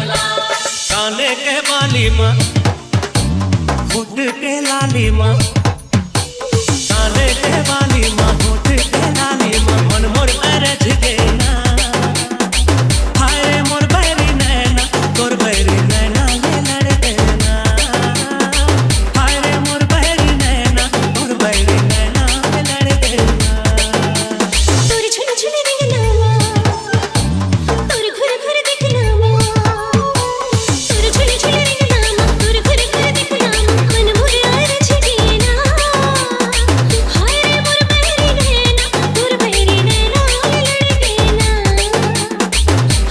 काने के बाली माँ होठ के लाली माँ, काने के बाली माँ होठ के लाली माँ, मन मोर अरज गेना हाय रे मोर बैरी नैना तोर बैरी नैना ले लड़ देना हाय रे मोर बैरी नैना तोर बैरी नैना ले लड़ देना तोरी झुल झुल देखना तोरी घुर घुर देखना तोरी झुल झुल देखना तोरी घुर घुर देखना मन मोर अरज गेना हाय रे मोर बैरी नैना तोर बैरी नैना ले लड़ देना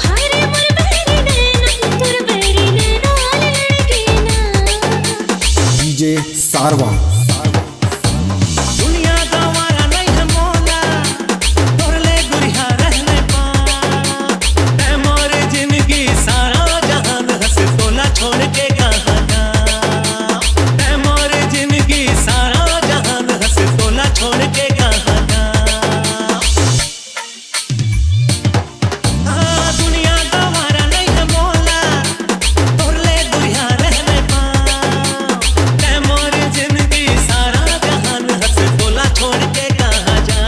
हाय रे मोर बैरी नैना तोर बैरी नैना ले लड़ देना डीजे सारवा दुनिया गंवारा नहीं है मोला तोर ले गुरिया रहने पा ऐ मोर जिंदगी सारा जहान हंस तोला छोड़ के कहाँ जा ऐ मोर जिंदगी सारा जहान हंस तोला छोड़ के कहाँ जा दुनिया गंवारा नहीं है मोला तोर ले गुरिया रहने पा ऐ मोर जिंदगी सारा जहान हंस तोला छोड़ के कहाँ जा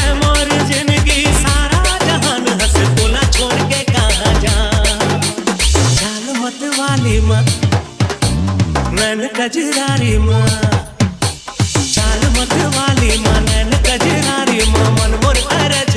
ऐ मोर जिंदगी सारा जहान हंस तोला छोड़ के कहाँ जा चाल मत वाली माँ नैन कजरारी माँ, चाल मत वाली माँ नैन कजरारी माँ मन मोर अरज